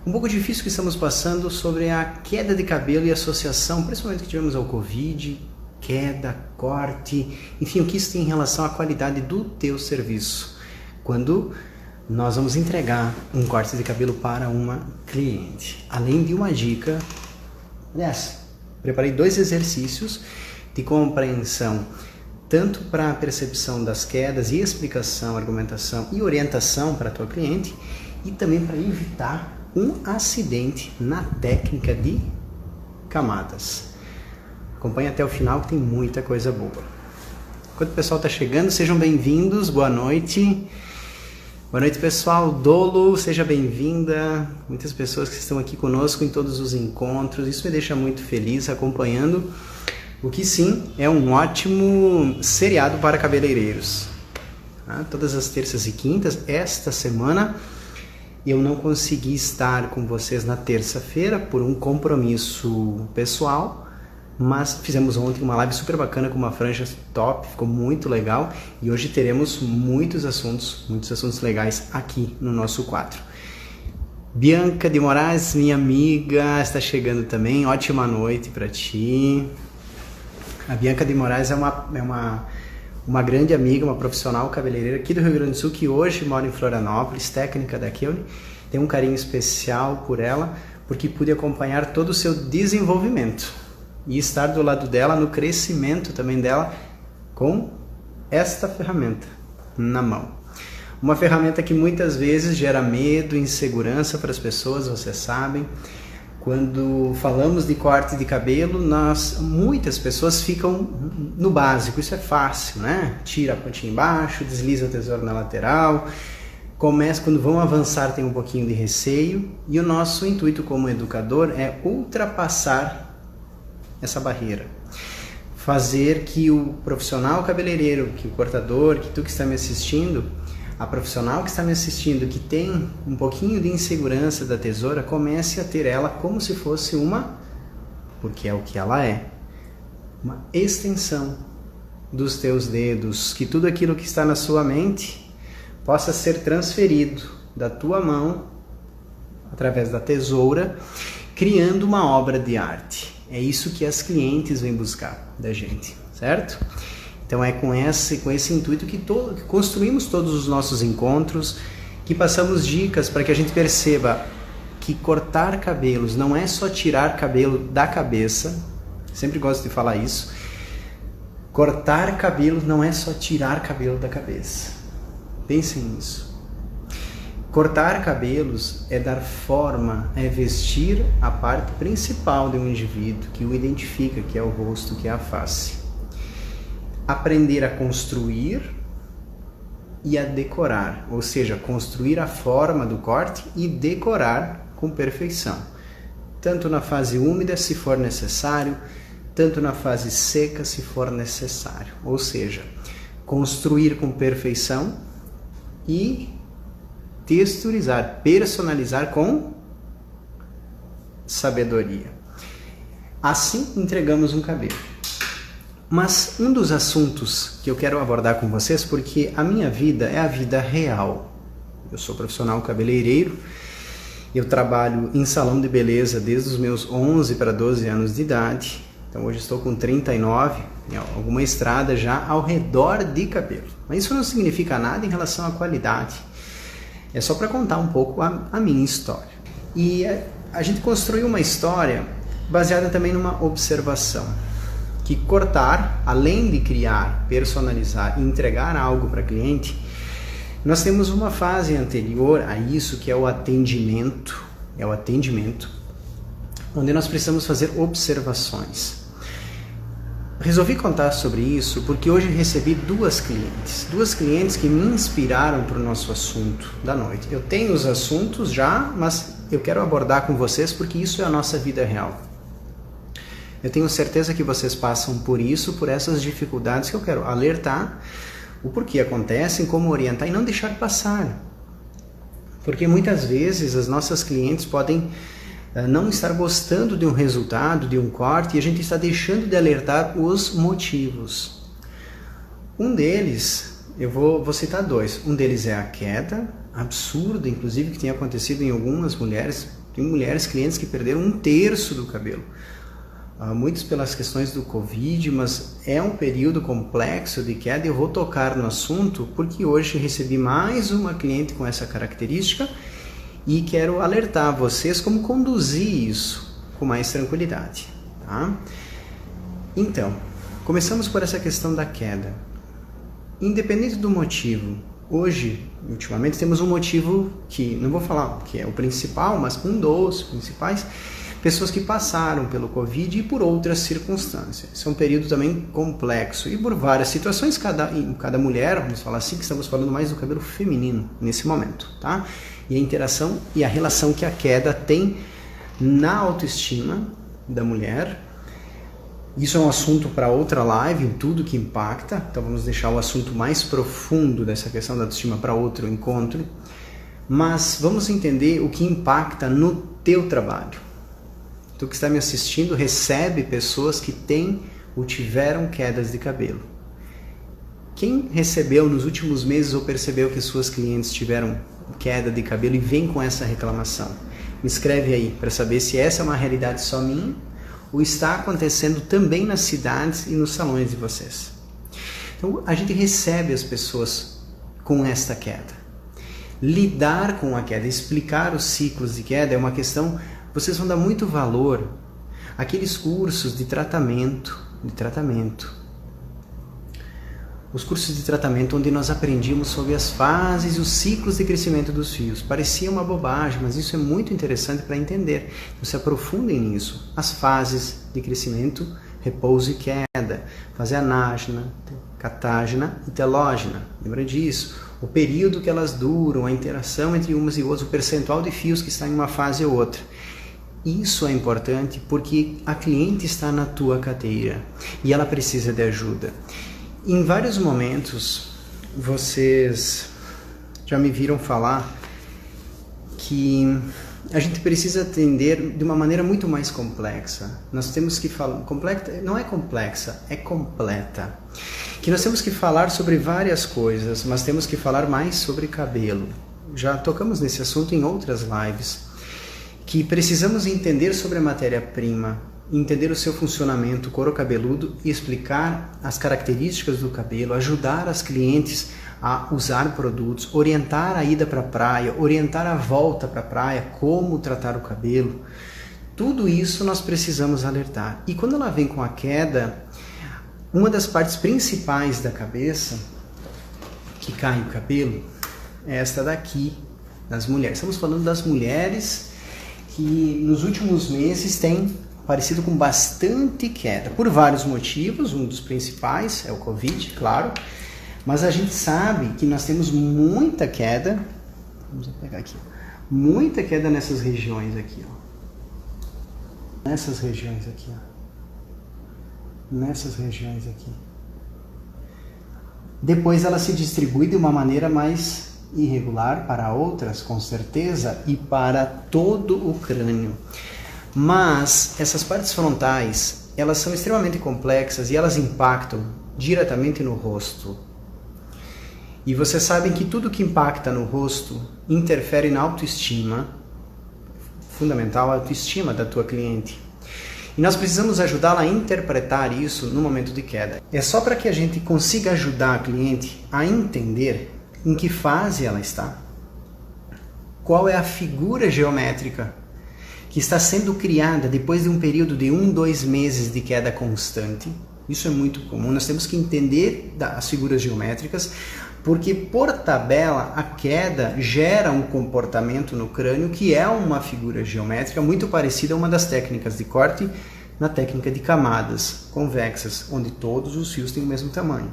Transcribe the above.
Um pouco difícil que estamos passando sobre a queda de cabelo e associação, principalmente que tivemos ao Covid, queda, corte, enfim, o que isso tem em relação à qualidade do teu serviço. Quando nós vamos entregar um corte de cabelo para uma cliente. Além de uma dica, aliás, preparei 2 exercícios de compreensão, tanto para a percepção das quedas e explicação, argumentação e orientação para a tua cliente, e também para evitar um acidente na técnica de camadas. Acompanhe até o final que tem muita coisa boa. Enquanto o pessoal está chegando, sejam bem-vindos, boa noite. Boa noite, pessoal. Dolo, seja bem-vinda. Muitas pessoas que estão aqui conosco em todos os encontros, isso me deixa muito feliz acompanhando o que sim é um ótimo seriado para cabeleireiros. Todas as terças e quintas, esta semana eu não consegui estar com vocês na terça-feira por um compromisso pessoal, mas fizemos ontem uma live super bacana com uma franja top, ficou muito legal, e hoje teremos muitos assuntos legais aqui no nosso quadro. Bianca de Moraes, minha amiga, está chegando também, ótima noite para ti. A Bianca de Moraes é uma grande amiga, uma profissional cabeleireira aqui do Rio Grande do Sul, que hoje mora em Florianópolis, técnica da Keone. Tenho um carinho especial por ela, porque pude acompanhar todo o seu desenvolvimento e estar do lado dela no crescimento também dela com esta ferramenta na mão. Uma ferramenta que muitas vezes gera medo, insegurança para as pessoas, vocês sabem. Quando falamos de corte de cabelo, muitas pessoas ficam no básico, isso é fácil, né? Tira a pontinha embaixo, desliza a tesoura na lateral, quando vão avançar tem um pouquinho de receio, e o nosso intuito como educador é ultrapassar essa barreira. Fazer que o profissional cabeleireiro, que o cortador, que tu que está me assistindo, a profissional que está me assistindo, que tem um pouquinho de insegurança da tesoura, comece a ter ela como se fosse porque é o que ela é, uma extensão dos teus dedos, que tudo aquilo que está na sua mente possa ser transferido da tua mão, através da tesoura, criando uma obra de arte. É isso que as clientes vêm buscar da gente, certo? Então é com esse intuito que construímos todos os nossos encontros, que passamos dicas para que a gente perceba que cortar cabelos não é só tirar cabelo da cabeça, sempre gosto de falar isso, cortar cabelo não é só tirar cabelo da cabeça, pensem nisso. Cortar cabelos é dar forma, é vestir a parte principal de um indivíduo, que o identifica, que é o rosto, que é a face. Aprender a construir e a decorar, ou seja, construir a forma do corte e decorar com perfeição, tanto na fase úmida se for necessário, tanto na fase seca se for necessário, ou seja, construir com perfeição e texturizar, personalizar com sabedoria. Assim entregamos um cabelo. Mas um dos assuntos que eu quero abordar com vocês, porque a minha vida é a vida real. Eu sou profissional cabeleireiro, eu trabalho em salão de beleza desde os meus 11 para 12 anos de idade, então hoje estou com 39, alguma estrada já ao redor de cabelo. Mas isso não significa nada em relação à qualidade, é só para contar um pouco a minha história. E a gente construiu uma história baseada também numa observação. Que cortar, além de criar, personalizar e entregar algo para cliente, nós temos uma fase anterior a isso que é o atendimento, onde nós precisamos fazer observações. Resolvi contar sobre isso porque hoje recebi duas clientes que me inspiraram para o nosso assunto da noite. Eu tenho os assuntos já, mas eu quero abordar com vocês porque isso é a nossa vida real. Eu tenho certeza que vocês passam por isso, por essas dificuldades que eu quero alertar, o porquê acontecem, como orientar e não deixar passar. Porque muitas vezes as nossas clientes podem não estar gostando de um resultado, de um corte, e a gente está deixando de alertar os motivos. Um deles, eu vou citar 2. Um deles é a queda absurda, inclusive, que tem acontecido em algumas mulheres, Tem mulheres, clientes que perderam 1/3 do cabelo. Muitos pelas questões do Covid, mas é um período complexo de queda. Eu vou tocar no assunto porque hoje recebi mais uma cliente com essa característica e quero alertar vocês como conduzir isso com mais tranquilidade. Tá? Então, começamos por essa questão da queda. Independente do motivo, hoje, ultimamente, temos um motivo que, não vou falar que é o principal, mas um dos principais, pessoas que passaram pelo Covid e por outras circunstâncias. Esse é um período também complexo e por várias situações, cada mulher, vamos falar assim, que estamos falando mais do cabelo feminino nesse momento, tá? E a interação e a relação que a queda tem na autoestima da mulher. Isso é um assunto para outra live, em tudo que impacta, então vamos deixar o assunto mais profundo dessa questão da autoestima para outro encontro, mas vamos entender o que impacta no teu trabalho. Tu que está me assistindo recebe pessoas que têm ou tiveram quedas de cabelo. Quem recebeu nos últimos meses ou percebeu que suas clientes tiveram queda de cabelo e vem com essa reclamação? Me escreve aí para saber se essa é uma realidade só minha ou está acontecendo também nas cidades e nos salões de vocês. Então a gente recebe as pessoas com esta queda. Lidar com a queda, explicar os ciclos de queda é uma questão. Vocês vão dar muito valor àqueles cursos de tratamento. Os cursos de tratamento onde nós aprendíamos sobre as fases e os ciclos de crescimento dos fios. Parecia uma bobagem, mas isso é muito interessante para entender. Então, se aprofundem nisso. As fases de crescimento, repouso e queda. Fase anágena, catágena e telógena. Lembra disso? O período que elas duram, a interação entre umas e outras, o percentual de fios que está em uma fase ou outra. Isso é importante porque a cliente está na tua cadeira e ela precisa de ajuda. Em vários momentos, vocês já me viram falar que a gente precisa atender de uma maneira muito mais complexa. Nós temos que falar... Não é complexa, é completa. Que nós temos que falar sobre várias coisas, mas temos que falar mais sobre cabelo. Já tocamos nesse assunto em outras lives. Que precisamos entender sobre a matéria-prima, entender o seu funcionamento, couro cabeludo e explicar as características do cabelo, ajudar as clientes a usar produtos, orientar a ida para a praia, orientar a volta para a praia, como tratar o cabelo. Tudo isso nós precisamos alertar. E quando ela vem com a queda, uma das partes principais da cabeça que cai o cabelo é esta daqui, das mulheres. Estamos falando das mulheres que nos últimos meses têm aparecido com bastante queda, por vários motivos. Um dos principais é o Covid, claro, mas a gente sabe que nós temos muita queda, vamos pegar aqui, muita queda nessas regiões aqui, ó. Nessas regiões aqui, ó. Nessas regiões aqui. Depois ela se distribui de uma maneira mais irregular para outras, com certeza, e para todo o crânio. Mas essas partes frontais, elas são extremamente complexas e elas impactam diretamente no rosto. E vocês sabem que tudo que impacta no rosto interfere na autoestima, fundamental a autoestima da tua cliente. E nós precisamos ajudá-la a interpretar isso no momento de queda. É só para que a gente consiga ajudar a cliente a entender em que fase ela está, qual é a figura geométrica que está sendo criada depois de um período de 1-2 meses de queda constante. Isso é muito comum, nós temos que entender as figuras geométricas, porque por tabela a queda gera um comportamento no crânio que é uma figura geométrica muito parecida a uma das técnicas de corte, na técnica de camadas convexas, onde todos os fios têm o mesmo tamanho.